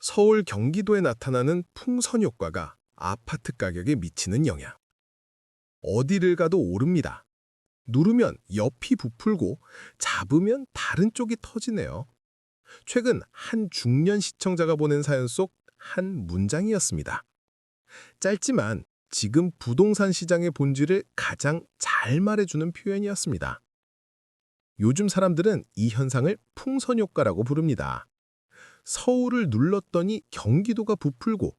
서울 경기도에 나타나는 풍선 효과가 아파트 가격에 미치는 영향. 어디를 가도 오릅니다. 누르면 옆이 부풀고 잡으면 다른 쪽이 터지네요. 최근 한 중년 시청자가 보낸 사연 속 한 문장이었습니다. 짧지만 지금 부동산 시장의 본질을 가장 잘 말해주는 표현이었습니다. 요즘 사람들은 이 현상을 풍선 효과라고 부릅니다. 서울을 눌렀더니 경기도가 부풀고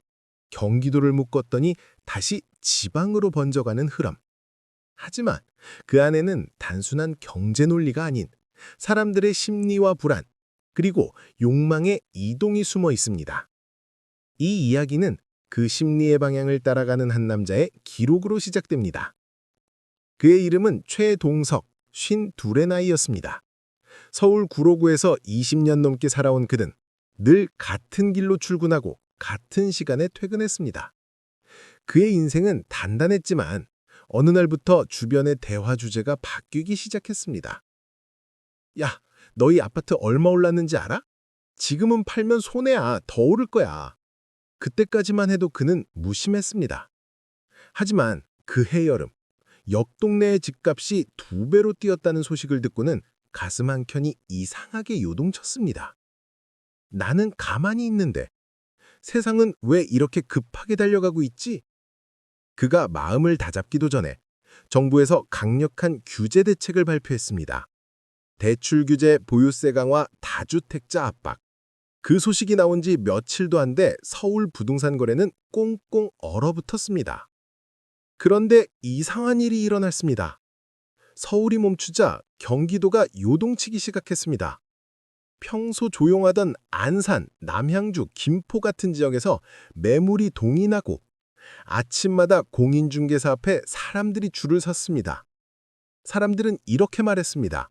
경기도를 묶었더니 다시 지방으로 번져가는 흐름. 하지만 그 안에는 단순한 경제 논리가 아닌 사람들의 심리와 불안, 그리고 욕망의 이동이 숨어 있습니다. 이 이야기는 그 심리의 방향을 따라가는 한 남자의 기록으로 시작됩니다. 그의 이름은 최동석, 52의 나이였습니다. 서울 구로구에서 20년 넘게 살아온 그는 늘 같은 길로 출근하고 같은 시간에 퇴근했습니다. 그의 인생은 단단했지만 어느 날부터 주변의 대화 주제가 바뀌기 시작했습니다. 야, 너희 아파트 얼마 올랐는지 알아? 지금은 팔면 손해야. 더 오를 거야. 그때까지만 해도 그는 무심했습니다. 하지만 그해 여름, 옆 동네의 집값이 2배로 뛰었다는 소식을 듣고는 가슴 한켠이 이상하게 요동쳤습니다. 나는 가만히 있는데 세상은 왜 이렇게 급하게 달려가고 있지? 그가 마음을 다잡기도 전에 정부에서 강력한 규제 대책을 발표했습니다. 대출 규제, 보유세 강화, 다주택자 압박. 그 소식이 나온 지 며칠도 안 돼 서울 부동산 거래는 꽁꽁 얼어붙었습니다. 그런데 이상한 일이 일어났습니다. 서울이 멈추자 경기도가 요동치기 시작했습니다. 평소 조용하던 안산, 남양주, 김포 같은 지역에서 매물이 동인하고 아침마다 공인중개사 앞에 사람들이 줄을 섰습니다. 사람들은 이렇게 말했습니다.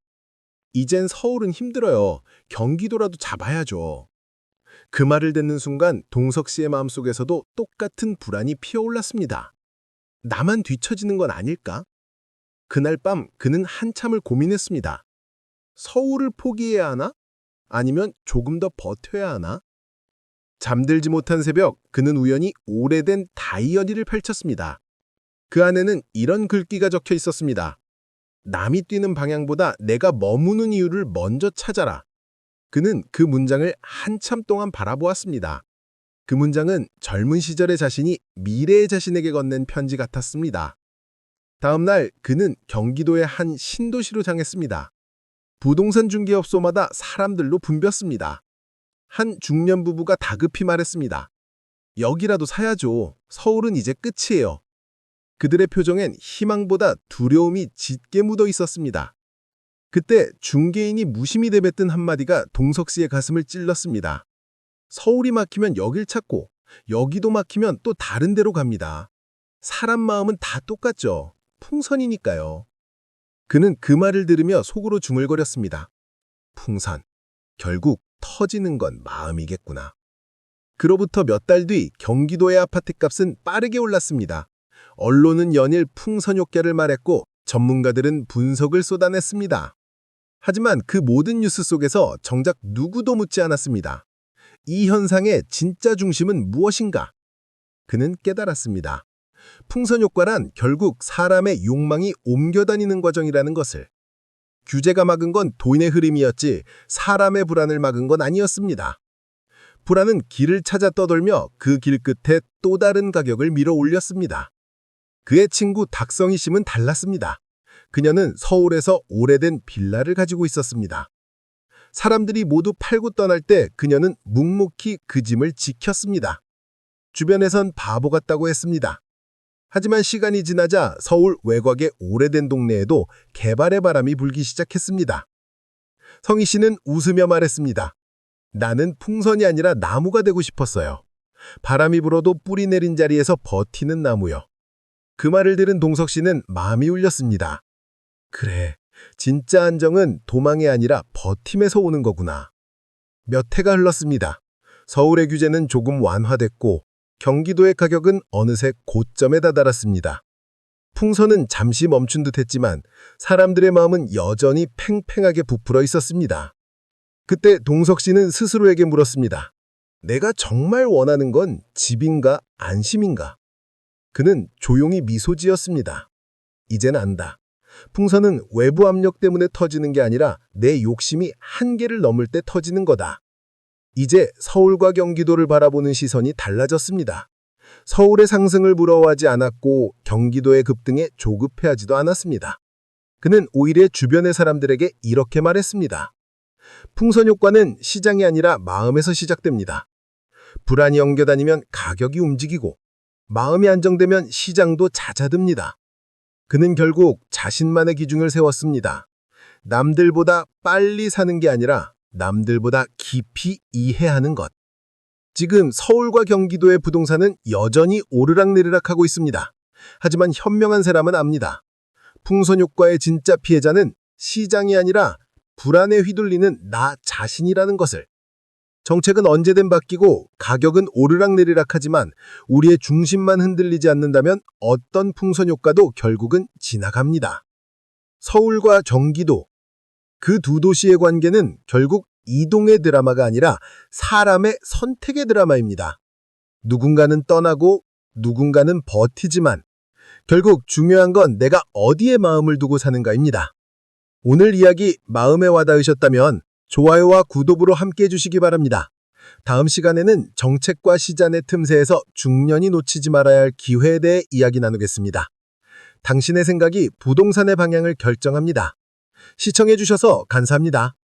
이젠 서울은 힘들어요. 경기도라도 잡아야죠. 그 말을 듣는 순간 동석 씨의 마음속에서도 똑같은 불안이 피어올랐습니다. 나만 뒤처지는 건 아닐까? 그날 밤 그는 한참을 고민했습니다. 서울을 포기해야 하나? 아니면 조금 더 버텨야 하나? 잠들지 못한 새벽, 그는 우연히 오래된 다이어리를 펼쳤습니다. 그 안에는 이런 글귀가 적혀 있었습니다. 남이 뛰는 방향보다 내가 머무는 이유를 먼저 찾아라. 그는 그 문장을 한참 동안 바라보았습니다. 그 문장은 젊은 시절의 자신이 미래의 자신에게 건넨 편지 같았습니다. 다음 날 그는 경기도의 한 신도시로 향했습니다. 부동산 중개업소마다 사람들로 붐볐습니다. 한 중년 부부가 다급히 말했습니다. 여기라도 사야죠. 서울은 이제 끝이에요. 그들의 표정엔 희망보다 두려움이 짙게 묻어 있었습니다. 그때 중개인이 무심히 내뱉은 한마디가 동석 씨의 가슴을 찔렀습니다. 서울이 막히면 여길 찾고 여기도 막히면 또 다른 데로 갑니다. 사람 마음은 다 똑같죠. 풍선이니까요. 그는 그 말을 들으며 속으로 중얼거렸습니다. 풍선. 결국 터지는 건 마음이겠구나. 그로부터 몇 달 뒤 경기도의 아파트값은 빠르게 올랐습니다. 언론은 연일 풍선 효과를 말했고 전문가들은 분석을 쏟아냈습니다. 하지만 그 모든 뉴스 속에서 정작 누구도 묻지 않았습니다. 이 현상의 진짜 중심은 무엇인가? 그는 깨달았습니다. 풍선 효과란 결국 사람의 욕망이 옮겨다니는 과정이라는 것을. 규제가 막은 건 돈의 흐름이었지 사람의 불안을 막은 건 아니었습니다. 불안은 길을 찾아 떠돌며 그 길 끝에 또 다른 가격을 밀어 올렸습니다. 그의 친구 닥성희 씨는 달랐습니다. 그녀는 서울에서 오래된 빌라를 가지고 있었습니다. 사람들이 모두 팔고 떠날 때 그녀는 묵묵히 그 짐을 지켰습니다. 주변에선 바보 같다고 했습니다. 하지만 시간이 지나자 서울 외곽의 오래된 동네에도 개발의 바람이 불기 시작했습니다. 성희 씨는 웃으며 말했습니다. 나는 풍선이 아니라 나무가 되고 싶었어요. 바람이 불어도 뿌리 내린 자리에서 버티는 나무요. 그 말을 들은 동석 씨는 마음이 울렸습니다. 그래, 진짜 안정은 도망이 아니라 버팀에서 오는 거구나. 몇 해가 흘렀습니다. 서울의 규제는 조금 완화됐고 경기도의 가격은 어느새 고점에 다다랐습니다. 풍선은 잠시 멈춘 듯했지만 사람들의 마음은 여전히 팽팽하게 부풀어 있었습니다. 그때 동석 씨는 스스로에게 물었습니다. 내가 정말 원하는 건 집인가 안심인가? 그는 조용히 미소 지었습니다. 이젠 안다. 풍선은 외부 압력 때문에 터지는 게 아니라 내 욕심이 한계를 넘을 때 터지는 거다. 이제 서울과 경기도를 바라보는 시선이 달라졌습니다. 서울의 상승을 부러워하지 않았고 경기도의 급등에 조급해하지도 않았습니다. 그는 오히려 주변의 사람들에게 이렇게 말했습니다. 풍선 효과는 시장이 아니라 마음에서 시작됩니다. 불안이 엉겨다니면 가격이 움직이고 마음이 안정되면 시장도 잦아듭니다. 그는 결국 자신만의 기준을 세웠습니다. 남들보다 빨리 사는 게 아니라 남들보다 깊이 이해하는 것. 지금 서울과 경기도의 부동산은 여전히 오르락내리락하고 있습니다. 하지만 현명한 사람은 압니다. 풍선 효과의 진짜 피해자는 시장이 아니라 불안에 휘둘리는 나 자신이라는 것을. 정책은 언제든 바뀌고 가격은 오르락내리락하지만 우리의 중심만 흔들리지 않는다면 어떤 풍선 효과도 결국은 지나갑니다. 서울과 경기도, 그 두 도시의 관계는 결국 이동의 드라마가 아니라 사람의 선택의 드라마입니다. 누군가는 떠나고 누군가는 버티지만 결국 중요한 건 내가 어디에 마음을 두고 사는가입니다. 오늘 이야기 마음에 와닿으셨다면 좋아요와 구독으로 함께해 주시기 바랍니다. 다음 시간에는 정책과 시장의 틈새에서 중년이 놓치지 말아야 할 기회에 대해 이야기 나누겠습니다. 당신의 생각이 부동산의 방향을 결정합니다. 시청해 주셔서 감사합니다.